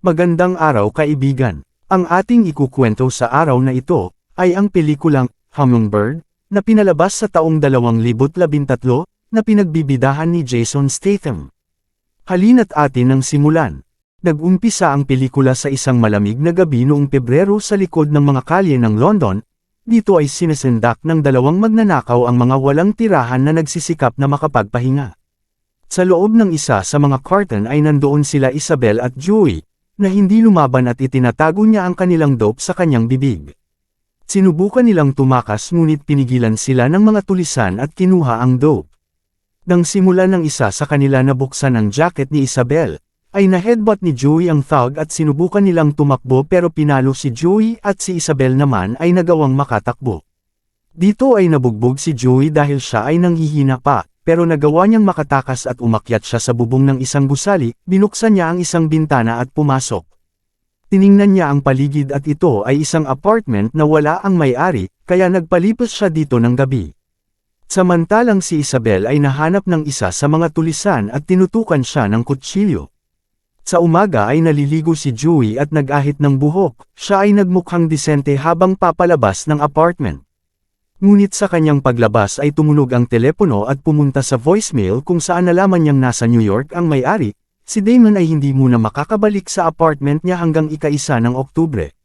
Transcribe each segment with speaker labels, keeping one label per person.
Speaker 1: Magandang araw kaibigan. Ang ating ikukwento sa araw na ito, ay ang pelikulang, Hummingbird, na pinalabas sa taong 2013, na pinagbibidahan ni Jason Statham. Halina't atin ang simulan. Nag-umpisa ang pelikula sa isang malamig na gabi noong Pebrero sa likod ng mga kalye ng London. Dito ay sinasendak ng dalawang magnanakaw ang mga walang tirahan na nagsisikap na makapagpahinga. Sa loob ng isa sa mga curtain ay nandoon sila Isabel at Joey, na hindi lumaban at itinatago niya ang kanilang dope sa kanyang bibig. Sinubukan nilang tumakas ngunit pinigilan sila ng mga tulisan at kinuha ang dope. Nang simula ng isa sa kanila na buksan ang jacket ni Isabel, ay na-headbutt ni Joey ang thug at sinubukan nilang tumakbo pero pinalo si Joey at si Isabel naman ay nagawang makatakbo. Dito ay nabugbog si Joey dahil siya ay nanghihina pa. Pero nagawa niyang makatakas at umakyat siya sa bubong ng isang gusali, binuksan niya ang isang bintana at pumasok. Tiningnan niya ang paligid at ito ay isang apartment na wala ang may-ari, kaya nagpalipas siya dito ng gabi. Samantalang si Isabel ay nahanap ng isa sa mga tulisan at tinutukan siya ng kutsilyo. Sa umaga ay naliligo si Joey at nag-ahit ng buhok, siya ay nagmukhang disente habang papalabas ng apartment. Ngunit sa kanyang paglabas ay tumunog ang telepono at pumunta sa voicemail kung saan nalaman niyang nasa New York ang may-ari. Si Damon ay hindi muna makakabalik sa apartment niya hanggang ika-1 ng Oktubre.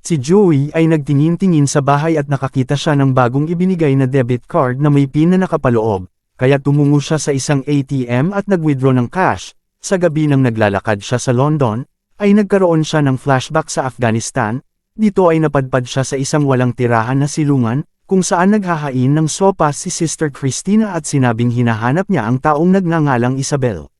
Speaker 1: Si Joey ay nagtingin-tingin sa bahay at nakakita siya ng bagong ibinigay na debit card na may pin na nakapaloob, kaya tumungo siya sa isang ATM at nag-withdraw ng cash. Sa gabi nang naglalakad siya sa London, ay nagkaroon siya ng flashback sa Afghanistan. Dito ay napadpad siya sa isang walang tirahan na silungan, kung saan naghahain ng sopa si Sister Christina at sinabing hinahanap niya ang taong nagngangalang Isabel.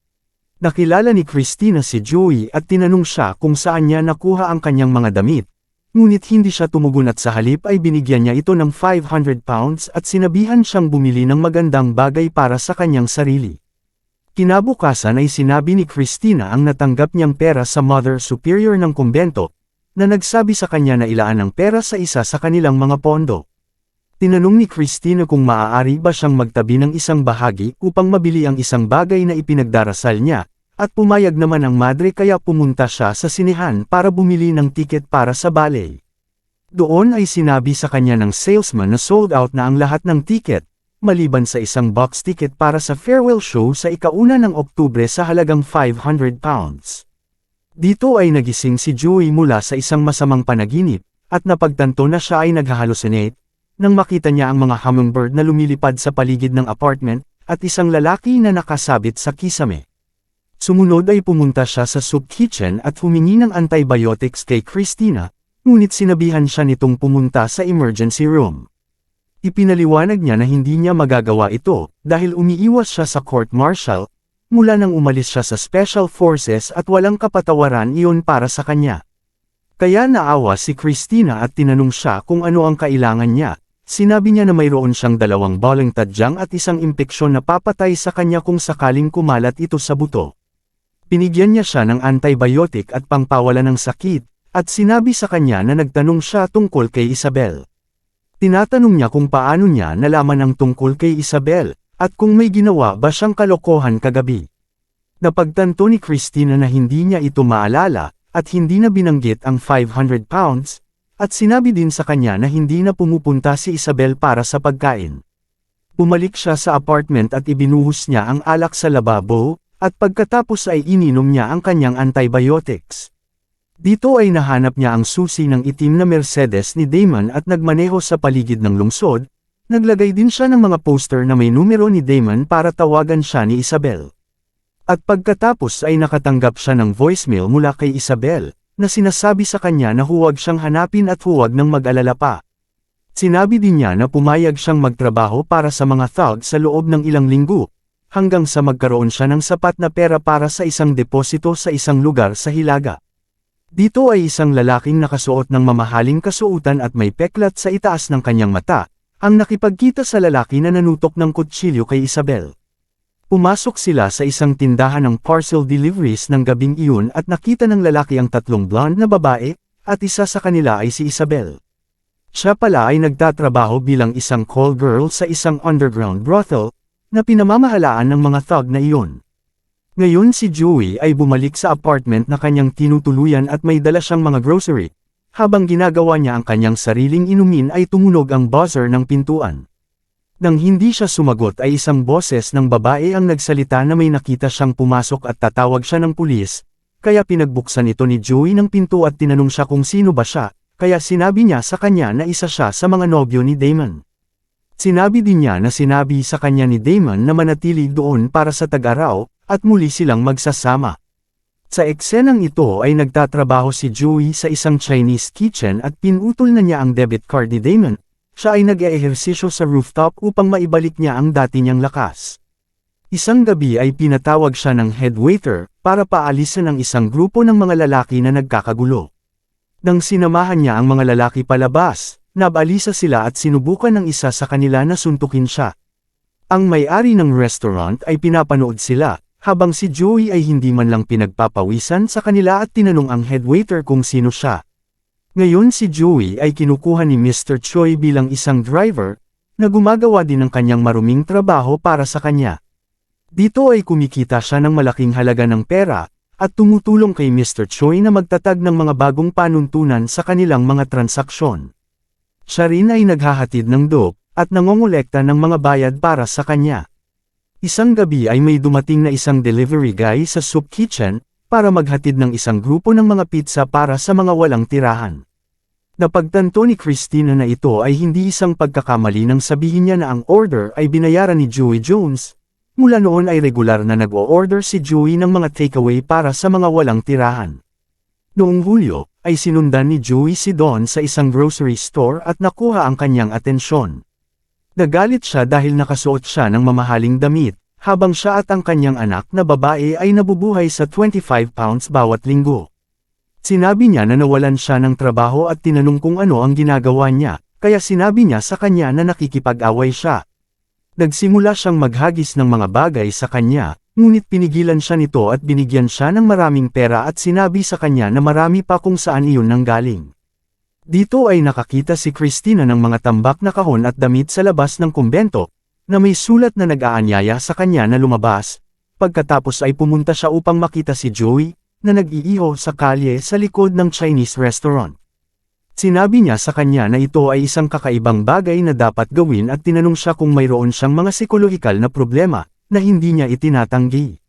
Speaker 1: Nakilala ni Christina si Joey at tinanong siya kung saan niya nakuha ang kanyang mga damit, ngunit hindi siya tumugon at sa halip ay binigyan niya ito ng £500 at sinabihan siyang bumili ng magandang bagay para sa kanyang sarili. Kinabukasan ay sinabi ni Christina ang natanggap niyang pera sa Mother Superior ng kumbento, na nagsabi sa kanya na ilaan ang pera sa isa sa kanilang mga pondo. Tinanong ni Christina kung maaari ba siyang magtabi ng isang bahagi upang mabili ang isang bagay na ipinagdarasal niya, at pumayag naman ang madre kaya pumunta siya sa sinehan para bumili ng tiket para sa ballet. Doon ay sinabi sa kanya ng salesman na sold out na ang lahat ng tiket, maliban sa isang box ticket para sa farewell show sa ika-1 ng Oktubre sa halagang £500. Dito ay nagising si Joey mula sa isang masamang panaginip, at napagtanto na siya ay nag-hallucinate, nang makita niya ang mga hummingbird na lumilipad sa paligid ng apartment, at isang lalaki na nakasabit sa kisame. Sumunod ay pumunta siya sa soup kitchen at humingi ng antibiotics kay Christina, ngunit sinabihan siya nitong pumunta sa emergency room. Ipinaliwanag niya na hindi niya magagawa ito, dahil umiiwas siya sa court-martial, mula nang umalis siya sa special forces at walang kapatawaran iyon para sa kanya. Kaya naawa si Christina at tinanong siya kung ano ang kailangan niya. Sinabi niya na mayroon siyang 2 baling tadyang at isang impeksyon na papatay sa kanya kung sakaling kumalat ito sa buto. Pinigyan niya siya ng antibiotic at pangpawala ng sakit, at sinabi sa kanya na nagtanong siya tungkol kay Isabel. Tinatanong niya kung paano niya nalaman ang tungkol kay Isabel, at kung may ginawa ba siyang kalokohan kagabi. Napagtanto ni Christina na hindi niya ito maalala, at hindi na binanggit ang £500, at sinabi din sa kanya na hindi na pumupunta si Isabel para sa pagkain. Bumalik siya sa apartment at ibinuhos niya ang alak sa lababo, at pagkatapos ay ininom niya ang kanyang antibiotics. Dito ay nahanap niya ang susi ng itim na Mercedes ni Damon at nagmaneho sa paligid ng lungsod. Naglagay din siya ng mga poster na may numero ni Damon para tawagan siya ni Isabel. At pagkatapos ay nakatanggap siya ng voicemail mula kay Isabel, na sinasabi sa kanya na huwag siyang hanapin at huwag nang mag-alala pa. Sinabi din niya na pumayag siyang magtrabaho para sa mga thug sa loob ng ilang linggo, hanggang sa magkaroon siya ng sapat na pera para sa isang deposito sa isang lugar sa Hilaga. Dito ay isang lalaking nakasuot ng mamahaling kasuotan at may peklat sa itaas ng kanyang mata, ang nakipagkita sa lalaki na nanutok ng kutsilyo kay Isabel. Pumasok sila sa isang tindahan ng parcel deliveries ng gabing iyon at nakita ng lalaki ang 3 blonde na babae, at isa sa kanila ay si Isabel. Siya pala ay nagtatrabaho bilang isang call girl sa isang underground brothel, na pinamamahalaan ng mga thug na iyon. Ngayon si Joey ay bumalik sa apartment na kanyang tinutuluyan at may dala siyang mga grocery. Habang ginagawa niya ang kanyang sariling inumin ay tumunog ang buzzer ng pintuan. Nang hindi siya sumagot ay isang boses ng babae ang nagsalita na may nakita siyang pumasok at tatawag siya ng pulis, kaya pinagbuksan ito ni Joey ng pinto at tinanong siya kung sino ba siya, kaya sinabi niya sa kanya na isa siya sa mga nobyo ni Damon. Sinabi din niya na sinabi sa kanya ni Damon na manatili doon para sa tag-araw, at muli silang magsasama. Sa eksenang ito ay nagtatrabaho si Joey sa isang Chinese kitchen at pinutol na niya ang debit card ni Damon. Siya ay nag-eehersisyo sa rooftop upang maibalik niya ang dati niyang lakas. Isang gabi ay pinatawag siya ng head waiter para paalisin ang isang grupo ng mga lalaki na nagkakagulo. Nang sinamahan niya ang mga lalaki palabas, nabalisa sila at sinubukan ng isa sa kanila na suntukin siya. Ang may-ari ng restaurant ay pinapanood sila, habang si Joey ay hindi man lang pinagpapawisan sa kanila at tinanong ang head waiter kung sino siya. Ngayon si Joey ay kinukuha ni Mr. Choi bilang isang driver, na gumagawa din ng kanyang maruming trabaho para sa kanya. Dito ay kumikita siya ng malaking halaga ng pera, at tumutulong kay Mr. Choi na magtatag ng mga bagong panuntunan sa kanilang mga transaksyon. Siya rin ay naghahatid ng dope, at nangongolekta ng mga bayad para sa kanya. Isang gabi ay may dumating na isang delivery guy sa soup kitchen, para maghatid ng isang grupo ng mga pizza para sa mga walang tirahan. Napagtanto ni Christina na ito ay hindi isang pagkakamali nang sabihin niya na ang order ay binayaran ni Joey Jones. Mula noon ay regular na nag-o-order si Joey ng mga takeaway para sa mga walang tirahan. Noong Hulyo, ay sinundan ni Joey si Don sa isang grocery store at nakuha ang kanyang atensyon. Nagalit siya dahil nakasuot siya ng mamahaling damit, habang siya at ang kanyang anak na babae ay nabubuhay sa 25 pounds bawat linggo. Sinabi niya na nawalan siya ng trabaho at tinanong kung ano ang ginagawa niya, kaya sinabi niya sa kanya na nakikipag-away siya. Nagsimula siyang maghagis ng mga bagay sa kanya, ngunit pinigilan siya nito at binigyan siya ng maraming pera at sinabi sa kanya na marami pa kung saan iyon nanggaling. Dito ay nakakita si Christina ng mga tambak na kahon at damit sa labas ng kumbento, na may sulat na nag-aanyaya sa kanya na lumabas. Pagkatapos ay pumunta siya upang makita si Joey, na nag-iiho sa kalye sa likod ng Chinese restaurant. Sinabi niya sa kanya na ito ay isang kakaibang bagay na dapat gawin at tinanong siya kung mayroon siyang mga psikolohikal na problema, na hindi niya itinatanggi.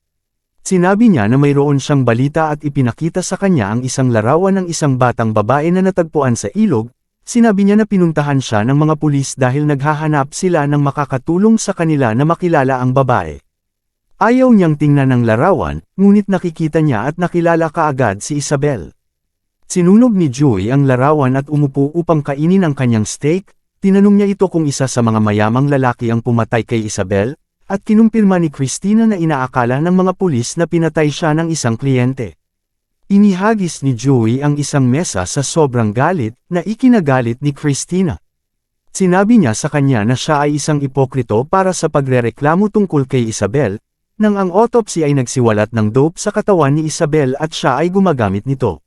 Speaker 1: Sinabi niya na mayroon siyang balita at ipinakita sa kanya ang isang larawan ng isang batang babae na natagpuan sa ilog. Sinabi niya na pinuntahan siya ng mga pulis dahil naghahanap sila ng makakatulong sa kanila na makilala ang babae. Ayaw niyang tingnan ang larawan, ngunit nakikita niya at nakilala kaagad si Isabel. Sinunog ni Joey ang larawan at umupo upang kainin ang kanyang steak. Tinanong niya ito kung isa sa mga mayamang lalaki ang pumatay kay Isabel, at kinumpirma ni Christina na inaakala ng mga pulis na pinatay siya ng isang kliyente. Inihagis ni Joey ang isang mesa sa sobrang galit na ikinagalit ni Christina. Sinabi niya sa kanya na siya ay isang ipokrito para sa pagrereklamo tungkol kay Isabel, nang ang autopsy ay nagsiwalat ng dope sa katawan ni Isabel at siya ay gumagamit nito.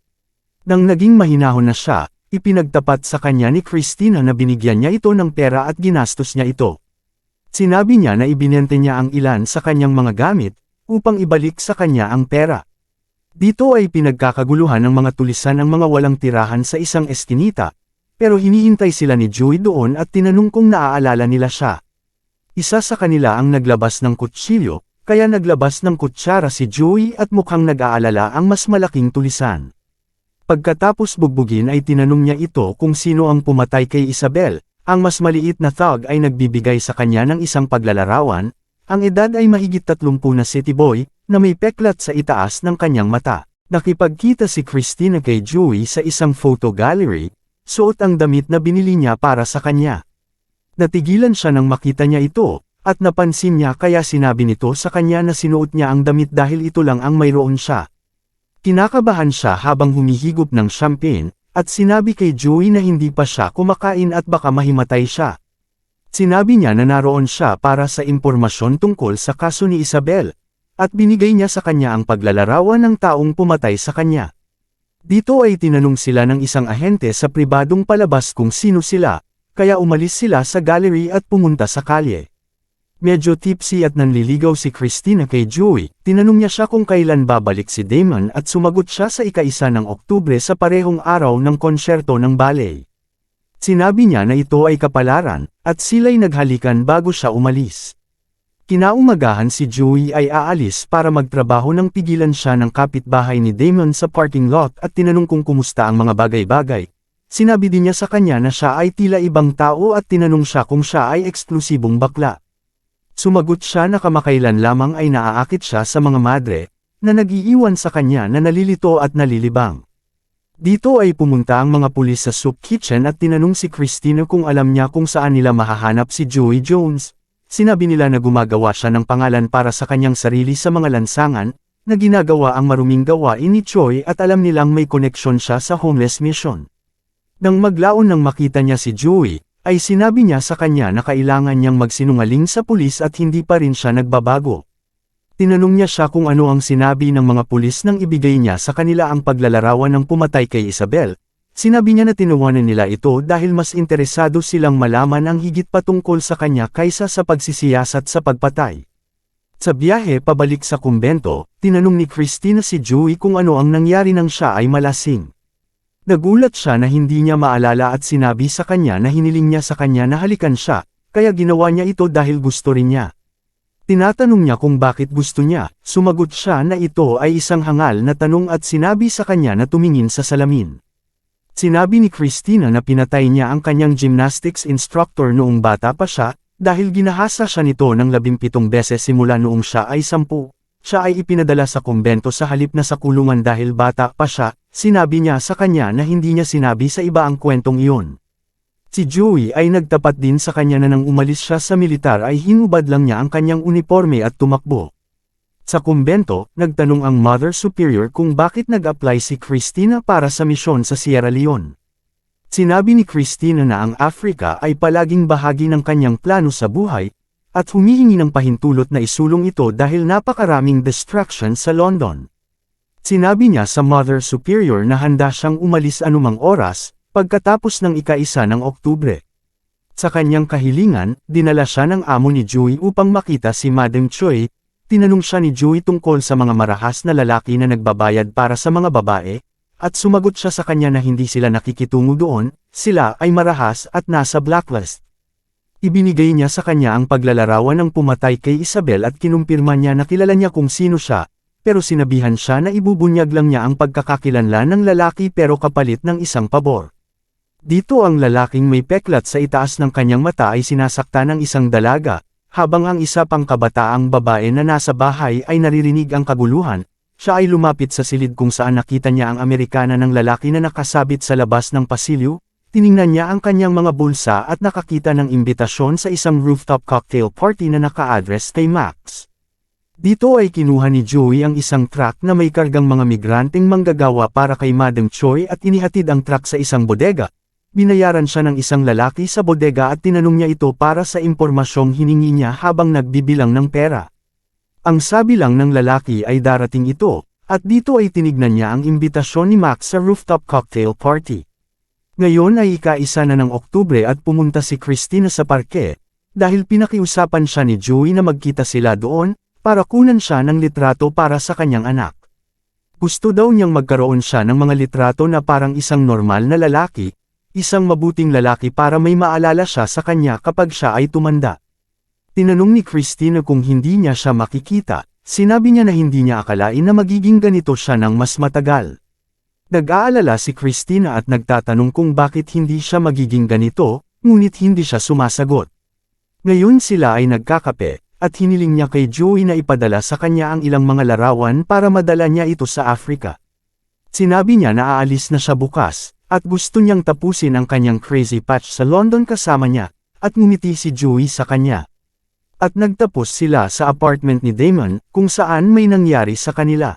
Speaker 1: Nang naging mahinahon na siya, ipinagtapat sa kanya ni Christina na binigyan niya ito ng pera at ginastos niya ito. Sinabi niya na ibinente niya ang ilan sa kanyang mga gamit, upang ibalik sa kanya ang pera. Dito ay pinagkakaguluhan ng mga tulisan ang mga walang tirahan sa isang eskinita, pero hinihintay sila ni Joey doon at tinanong kung naaalala nila siya. Isa sa kanila ang naglabas ng kutsilyo, kaya naglabas ng kutsara si Joey at mukhang nag-aalala ang mas malaking tulisan. Pagkatapos bugbugin ay tinanong niya ito kung sino ang pumatay kay Isabel. Ang mas maliit na thug ay nagbibigay sa kanya ng isang paglalarawan, ang edad ay mahigit 30 na city boy, na may peklat sa itaas ng kanyang mata. Nakipagkita si Christina kay Joey sa isang photo gallery, suot ang damit na binili niya para sa kanya. Natigilan siya nang makita niya ito, at napansin niya kaya sinabi nito sa kanya na sinuot niya ang damit dahil ito lang ang mayroon siya. Kinakabahan siya habang humihigop ng champagne, at sinabi kay Joey na hindi pa siya kumakain at baka mahimatay siya. Sinabi niya na naroon siya para sa impormasyon tungkol sa kaso ni Isabel, at binigay niya sa kanya ang paglalarawan ng taong pumatay sa kanya. Dito ay tinanong sila ng isang ahente sa pribadong palabas kung sino sila, kaya umalis sila sa gallery at pumunta sa kalye. Medyo tipsy at nanliligaw si Christina kay Joey, tinanong niya siya kung kailan babalik si Damon at sumagot siya sa ika-1 ng Oktubre sa parehong araw ng konsyerto ng ballet. Sinabi niya na ito ay kapalaran, at sila'y naghalikan bago siya umalis. Kinaumagahan si Joey ay aalis para magtrabaho nang pigilan siya ng kapitbahay ni Damon sa parking lot at tinanong kung kumusta ang mga bagay-bagay. Sinabi din niya sa kanya na siya ay tila ibang tao at tinanong siya kung siya ay eksklusibong bakla. Sumagot siya na kamakailan lamang ay naaakit siya sa mga madre, na nag-iiwan sa kanya na nalilito at nalilibang. Dito ay pumunta ang mga pulis sa soup kitchen at tinanong si Christina kung alam niya kung saan nila mahahanap si Joey Jones. Sinabi nila na gumagawa siya ng pangalan para sa kanyang sarili sa mga lansangan, na ginagawa ang maruming gawain ni Choi at alam nilang may koneksyon siya sa homeless mission. Nang maglaon nang makita niya si Joey, ay sinabi niya sa kanya na kailangan niyang magsinungaling sa pulis at hindi pa rin siya nagbabago. Tinanong niya siya kung ano ang sinabi ng mga pulis nang ibigay niya sa kanila ang paglalarawan ng pumatay kay Isabel. Sinabi niya na tinuwanan nila ito dahil mas interesado silang malaman ang higit patungkol sa kanya kaysa sa pagsisiyasat sa pagpatay. Sa biyahe pabalik sa kumbento, tinanong ni Christina si Joey kung ano ang nangyari nang siya ay malasing. Nagulat siya na hindi niya maalala at sinabi sa kanya na hiniling niya sa kanya na halikan siya, kaya ginawa niya ito dahil gusto rin niya. Tinatanong niya kung bakit gusto niya, sumagot siya na ito ay isang hangal na tanong at sinabi sa kanya na tumingin sa salamin. Sinabi ni Christina na pinatay niya ang kanyang gymnastics instructor noong bata pa siya, dahil ginahasa siya nito ng 17 beses simula noong siya ay 10. Siya ay ipinadala sa kumbento sa halip na sa kulungan dahil bata pa siya. Sinabi niya sa kanya na hindi niya sinabi sa iba ang kwentong iyon. Si Joey ay nagtapat din sa kanya na nang umalis siya sa militar ay hinubad lang niya ang kanyang uniforme at tumakbo. Sa kumbento, nagtanong ang Mother Superior kung bakit nag-apply si Christina para sa misyon sa Sierra Leone. Sinabi ni Christina na ang Africa ay palaging bahagi ng kanyang plano sa buhay, at humihingi ng pahintulot na isulong ito dahil napakaraming distraction sa London. Sinabi niya sa Mother Superior na handa siyang umalis anumang oras, pagkatapos ng ika-1 ng Oktubre. Sa kanyang kahilingan, dinala siya ng amo ni Joey upang makita si Madam Choi. Tinanong siya ni Joey tungkol sa mga marahas na lalaki na nagbabayad para sa mga babae, at sumagot siya sa kanya na hindi sila nakikitungo doon, sila ay marahas at nasa blacklist. Ibinigay niya sa kanya ang paglalarawan ng pumatay kay Isabel at kinumpirma niya na kilala niya kung sino siya, pero sinabihan siya na ibubunyag lang niya ang pagkakakilanlan ng lalaki pero kapalit ng isang pabor. Dito ang lalaking may peklat sa itaas ng kanyang mata ay sinasakta ng isang dalaga, habang ang isa pang kabataang babae na nasa bahay ay naririnig ang kaguluhan. Siya ay lumapit sa silid kung saan nakita niya ang Amerikana ng lalaki na nakasabit sa labas ng pasilyo. Tiningnan niya ang kanyang mga bulsa at nakakita ng imbitasyon sa isang rooftop cocktail party na naka-address kay Max. Dito ay kinuha ni Joey ang isang truck na may kargang mga migranteng manggagawa para kay Madam Choi at inihatid ang truck sa isang bodega. Binayaran siya ng isang lalaki sa bodega at tinanong niya ito para sa impormasyong hiningi niya habang nagbibilang ng pera. Ang sabi lang ng lalaki ay darating ito, at dito ay tinignan niya ang imbitasyon ni Max sa rooftop cocktail party. Ngayon ay ika-1 na ng Oktubre at pumunta si Christina sa parke, dahil pinakiusapan siya ni Joey na magkita sila doon, para kunan siya ng litrato para sa kanyang anak. Gusto daw niyang magkaroon siya ng mga litrato na parang isang normal na lalaki, isang mabuting lalaki para may maalala siya sa kanya kapag siya ay tumanda. Tinanong ni Christina kung hindi niya siya makikita, sinabi niya na hindi niya akalain na magiging ganito siya ng mas matagal. Nag-aalala si Christina at nagtatanong kung bakit hindi siya magiging ganito, ngunit hindi siya sumasagot. Ngayon sila ay nagkakape, at hiniling niya kay Joey na ipadala sa kanya ang ilang mga larawan para madala niya ito sa Africa. Sinabi niya na aalis na siya bukas, at gusto niyang tapusin ang kanyang crazy patch sa London kasama niya, at ngumiti si Joey sa kanya. At nagtapos sila sa apartment ni Damon, kung saan may nangyari sa kanila.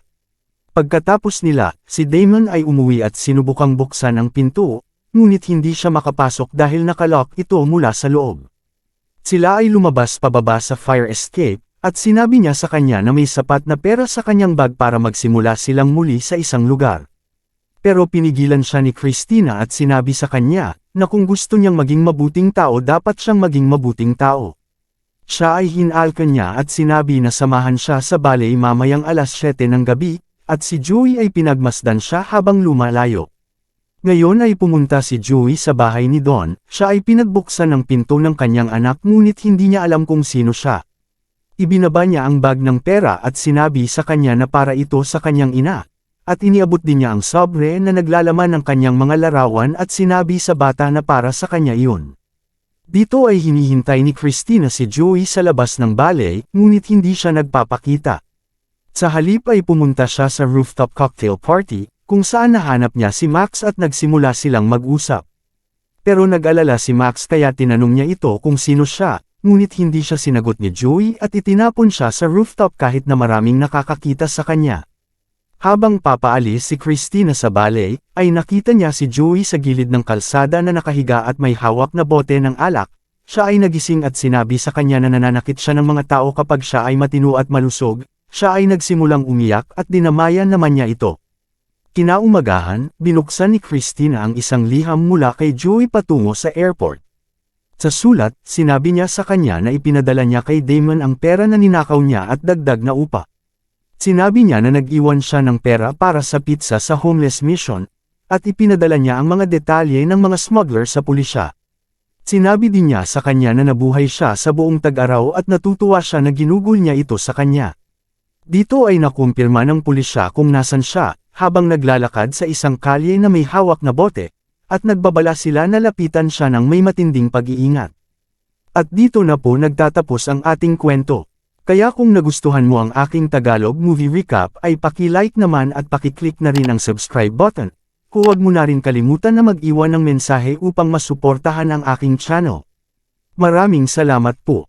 Speaker 1: Pagkatapos nila, si Damon ay umuwi at sinubukang buksan ang pinto, ngunit hindi siya makapasok dahil nakalock ito mula sa loob. Sila ay lumabas pababa sa fire escape, at sinabi niya sa kanya na may sapat na pera sa kanyang bag para magsimula silang muli sa isang lugar. Pero pinigilan siya ni Christina at sinabi sa kanya, na kung gusto niyang maging mabuting tao dapat siyang maging mabuting tao. Siya ay hinalkan niya at sinabi na samahan siya sa ballet mamayang alas 7 ng gabi, at si Joey ay pinagmasdan siya habang lumalayo. Ngayon ay pumunta si Joey sa bahay ni Don, siya ay pinagbuksan ng pinto ng kanyang anak ngunit hindi niya alam kung sino siya. Ibinaba niya ang bag ng pera at sinabi sa kanya na para ito sa kanyang ina. At iniabot din niya ang sobre na naglalaman ng kanyang mga larawan at sinabi sa bata na para sa kanya iyon. Dito ay hinihintay ni Christina si Joey sa labas ng ballet, ngunit hindi siya nagpapakita. Sa halip ay pumunta siya sa rooftop cocktail party, kung saan nahanap niya si Max at nagsimula silang mag-usap. Pero nag-alala si Max kaya tinanong niya ito kung sino siya, ngunit hindi siya sinagot ni Joey at itinapon siya sa rooftop kahit na maraming nakakakita sa kanya. Habang papaalis si Christina sa ballet, ay nakita niya si Joey sa gilid ng kalsada na nakahiga at may hawak na bote ng alak. Siya ay nagising at sinabi sa kanya na nananakit siya ng mga tao kapag siya ay matino at malusog. Siya ay nagsimulang umiyak at dinamayan naman niya ito. Kinaumagahan, binuksan ni Christina ang isang liham mula kay Joey patungo sa airport. Sa sulat, sinabi niya sa kanya na ipinadala niya kay Damon ang pera na ninakaw niya at dagdag na upa. Sinabi niya na nag-iwan siya ng pera para sa pizza sa homeless mission, at ipinadala niya ang mga detalye ng mga smuggler sa pulisya. Sinabi din niya sa kanya na nabuhay siya sa buong tag-araw at natutuwa siya na ginugol niya ito sa kanya. Dito ay nakumpirma ng pulisya kung nasan siya, habang naglalakad sa isang kalye na may hawak na bote, at nagbabala sila na lapitan siya ng may matinding pag-iingat. At dito na po nagtatapos ang ating kwento. Kaya kung nagustuhan mo ang aking Tagalog movie recap ay paki-like naman at paki-click na rin ang subscribe button. Huwag mo na rin kalimutan na mag-iwan ng mensahe upang masuportahan ang aking channel. Maraming salamat po.